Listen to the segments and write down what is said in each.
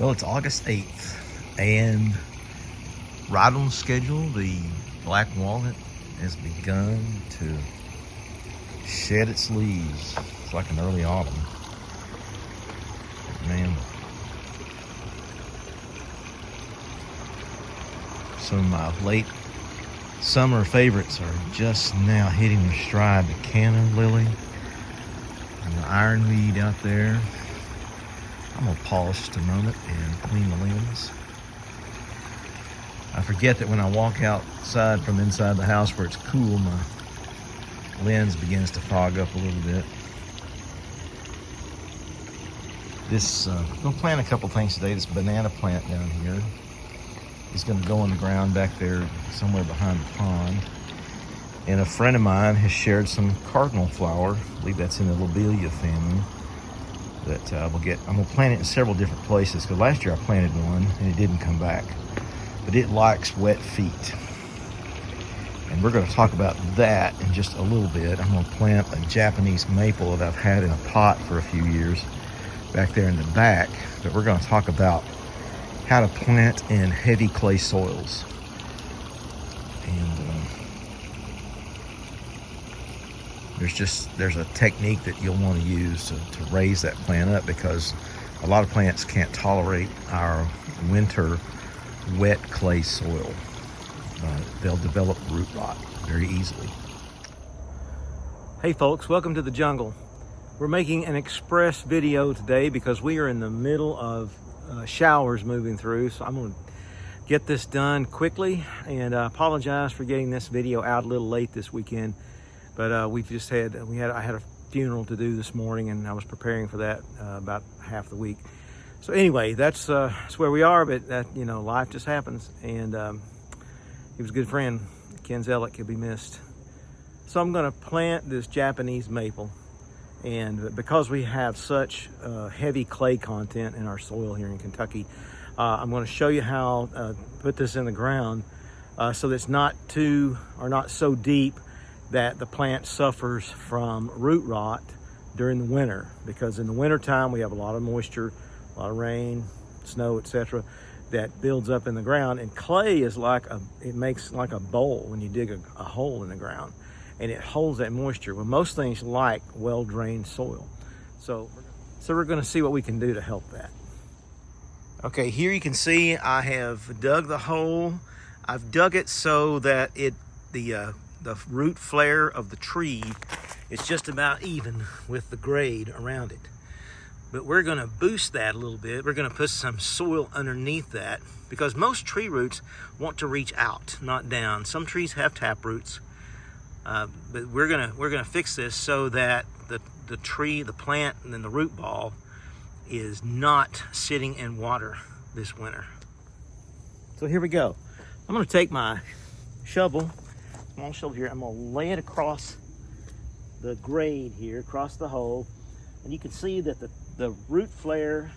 Well, it's August 8th, and right on schedule, the black walnut has begun to shed its leaves. It's like an early autumn. Man, some of my late summer favorites are just now hitting their stride. The canna lily and the ironweed out there. I'm gonna pause just a moment and clean the lens. I forget that when I walk outside from inside the house where it's cool, my lens begins to fog up a little bit. I'm gonna plant a couple things today. This banana plant down here is gonna go in the ground back there somewhere behind the pond. And a friend of mine has shared some cardinal flower. I believe that's in the lobelia family. That I'm gonna plant it in several different places, because last year I planted one and it didn't come back. But it likes wet feet. And we're gonna talk about that in just a little bit. I'm gonna plant a Japanese maple that I've had in a pot for a few years back there in the back. But we're gonna talk about how to plant in heavy clay soils. And there's a technique that you'll want to use to raise that plant up, because a lot of plants can't tolerate our winter wet clay soil. They'll develop root rot very easily. Hey folks, welcome to the jungle. We're making an express video today because we are in the middle of showers moving through, so I'm going to get this done quickly, and I apologize for getting this video out a little late this weekend. But I had a funeral to do this morning, and I was preparing for that about half the week. So anyway, that's where we are. But life just happens, and he was a good friend, Ken Zellick. He'll be missed. So I'm going to plant this Japanese maple, and because we have such heavy clay content in our soil here in Kentucky, I'm going to show you how to put this in the ground so that it's not so deep that the plant suffers from root rot during the winter. Because in the winter time we have a lot of moisture, a lot of rain, snow, etc., that builds up in the ground, and clay is it makes like a bowl when you dig a hole in the ground, and it holds that moisture. Well, most things like well-drained soil. So we're going to see what we can do to help that. Okay, here you can see I have dug the hole. I've dug it so that the root flare of the tree is just about even with the grade around it. But we're going to boost that a little bit. We're going to put some soil underneath that, because most tree roots want to reach out, not down. Some trees have tap roots, but we're gonna fix this so that the tree, the plant, and then the root ball is not sitting in water this winter. So here we go. I'm going to take my shovel. Small shovel here. I'm going to lay it across the grade here, across the hole, and you can see that the root flare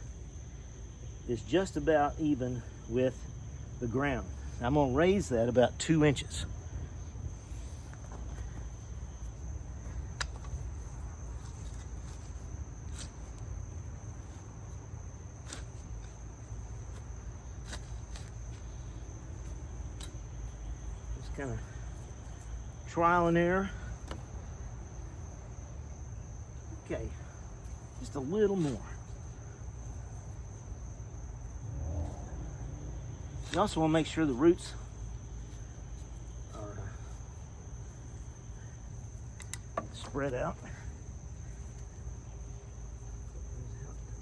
is just about even with the ground. Now I'm going to raise that about 2 inches. Just kind of trial and error. Okay, just a little more. You also want to make sure the roots are spread out.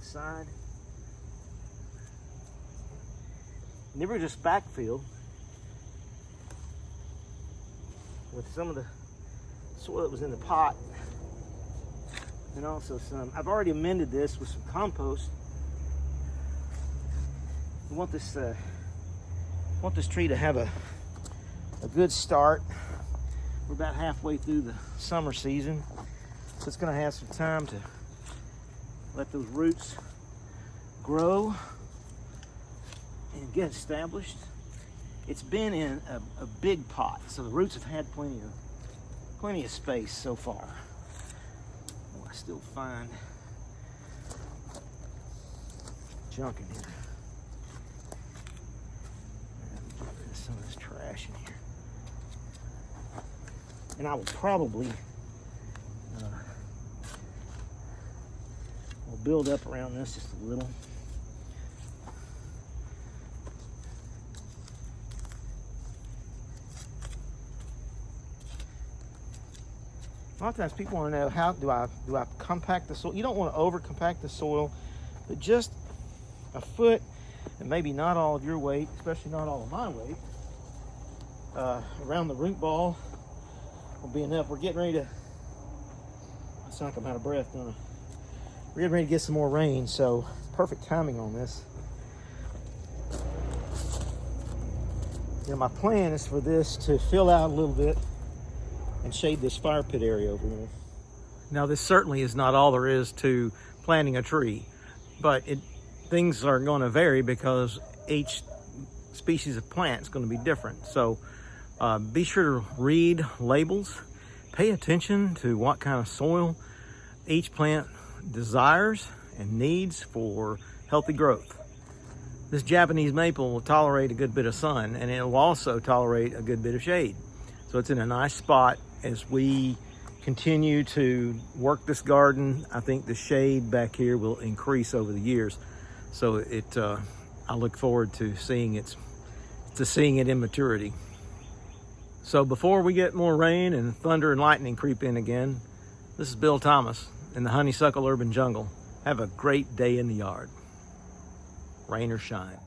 Side. Never just backfill with some of the soil that was in the pot, and also I've already amended this with some compost. We want this tree to have a good start. We're about halfway through the summer season, so it's going to have some time to let those roots grow and get established. It's been in a big pot, so the roots have had plenty of space so far. still find junk in here. some of this trash in here. And I will probably we'll build up around this just a little. A lot of times people want to know, how do I compact the soil? You don't want to over compact the soil, but just a foot, and maybe not all of your weight, especially not all of my weight, around the root ball will be enough. We're getting ready to, I sound like I'm out of breath, don't I? We're getting ready to get some more rain, so perfect timing on this. You know, my plan is for this to fill out a little bit and shade this fire pit area over there. Now, this certainly is not all there is to planting a tree, but things are going to vary because each species of plant is going to be different. So be sure to read labels, pay attention to what kind of soil each plant desires and needs for healthy growth. This Japanese maple will tolerate a good bit of sun, and it will also tolerate a good bit of shade. So it's in a nice spot. As we continue to work this garden, I think the shade back here will increase over the years. So I look forward to seeing it in maturity. So before we get more rain and thunder and lightning creep in again, this is Bill Thomas in the Honeysuckle Urban Jungle. Have a great day in the yard, rain or shine.